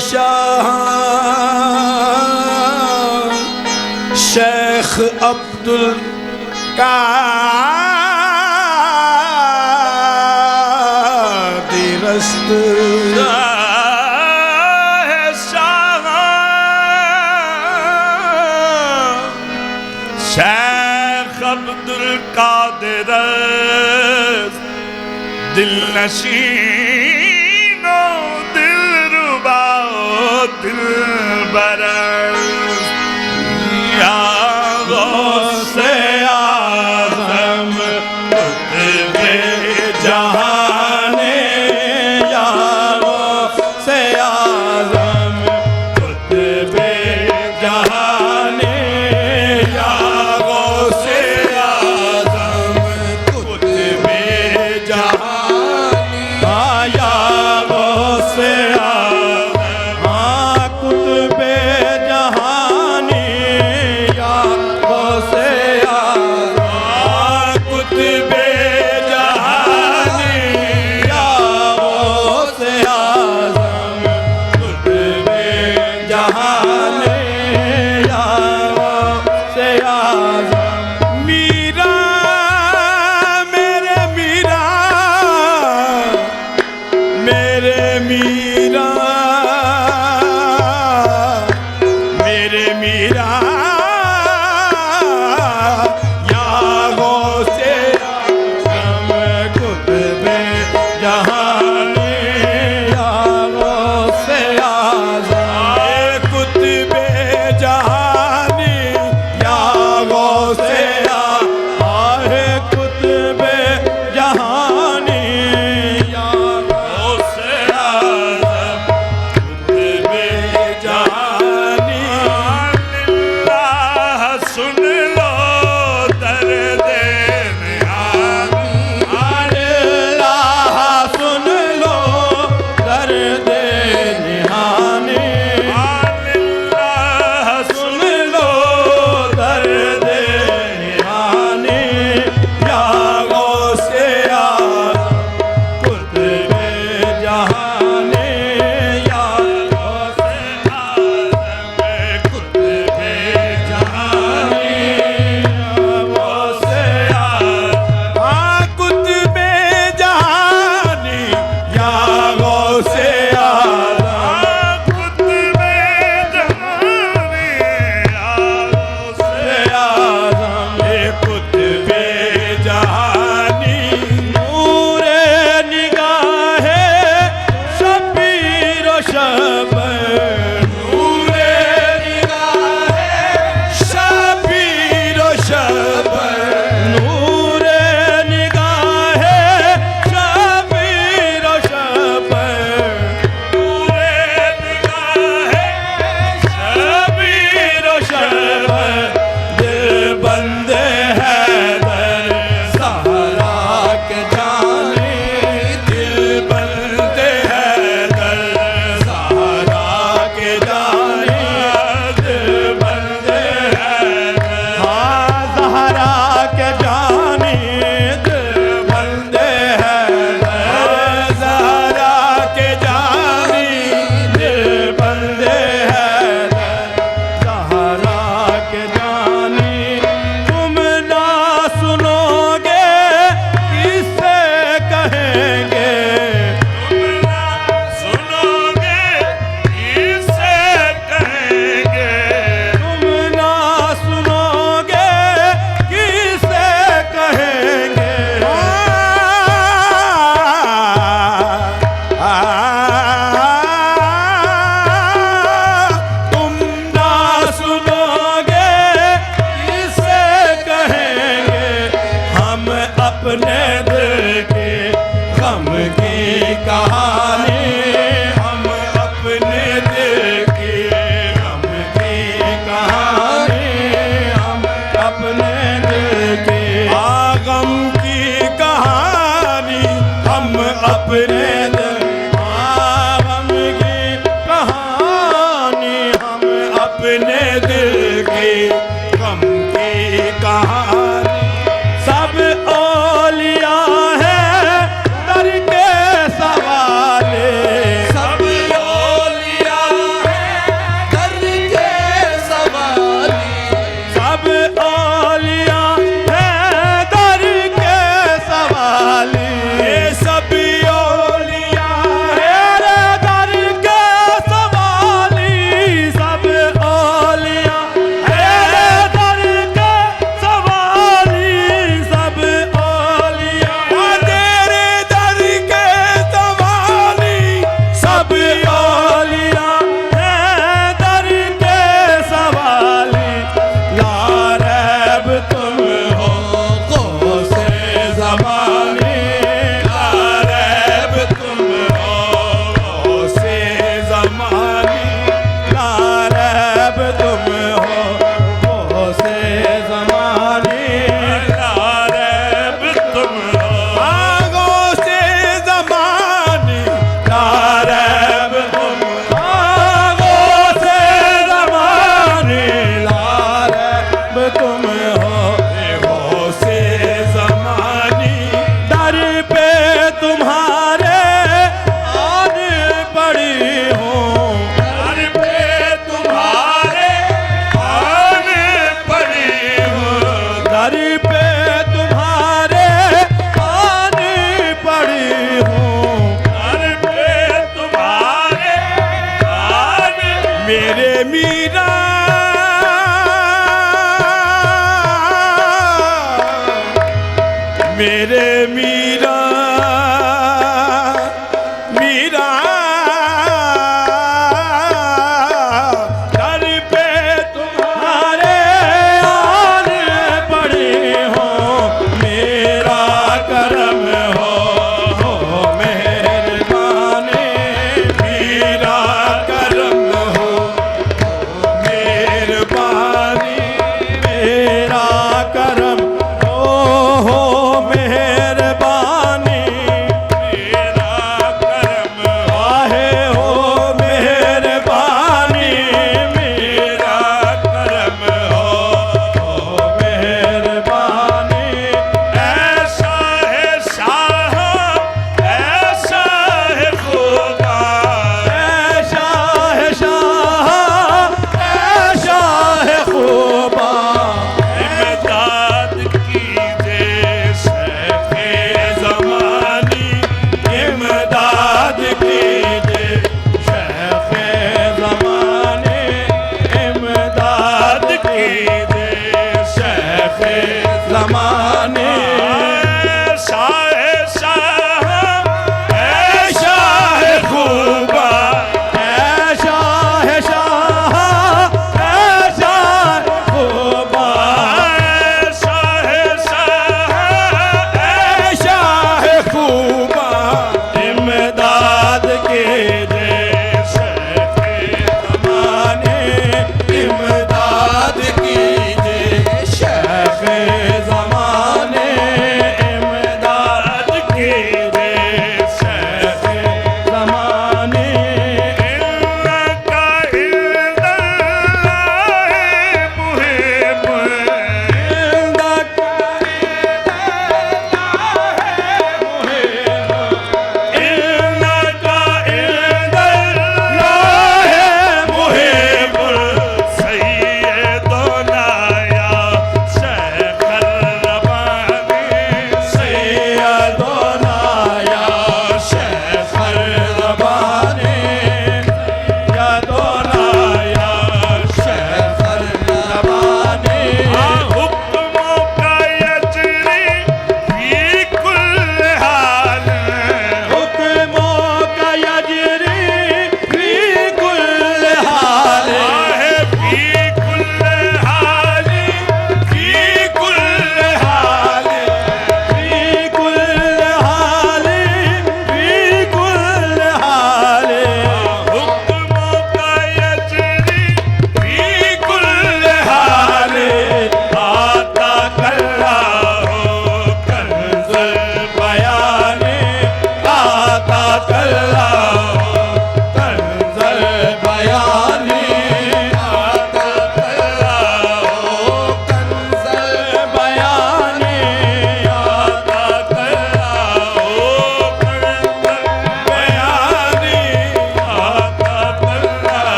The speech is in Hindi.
शाह शेख अब्दुल कादिर अस्त शेख अब्दुल कादिर दिल नशीनो दिल रुबाओ दिल बरस या गौसे आज़म कुतुबे जहाने या गौसे आज़म कुतुबे जहाने या गौसे आज़म कुतुबे जहाने या गौसे आज़म कुतुबे जहाने या गौसे आज़म कुतुबे जहाने या गौसे आज़म कुतुबे जहाने या गौसे आज़म मीरा मेरे मीरा मेरे मीरा मेरे मीरा या गौसे आज़म कुतुबे जहाने या गौसे आज़म कुतुबे जहाने या गौसे आज़म कुतुबे जहाने या गौसे आज़म कुतुबे जहाने अल्लाह सुन लो दर्द निहानी अल्लाह सुन लो दर्द निहानी अल्लाह सुन लो दर्द निहानी या गौसे आज़म कुतुबे जहाने या गौसे आज़म कुतुबे जहाने या गौसे आज़म कुतुबे जहाने या गौसे आज़म कुतुबे जहाने या गौसे आज़म कुतुबे जहानी नूरे निगाहे शबीर व शबर नूरे निगाहे शबीर व शबर नूरे निगाहे शबीर व शबर नूरे निगाहे शबीर व शबर दिल बंदे हैदर सहारा के जाने दिल बंदे हैदर सहारा के जाने दिल बंदे हैदर हाँ सहारा के जाने दिल बंदे हैदर सहारा के जाने दिल बंदे हैदर सहारा के जाने तुम ना सुनोगे किससे कहेंगे तुम ना सुनोगे किससे कहेंगे तुम ना सुनोगे किससे कहेंगे तुम ना सुनोगे किससे कहेंगे हम अपने दिल के गम की कहानी हम अपने दिल के गम की कहानी हम अपने दिल के गम की कहानी हम अपने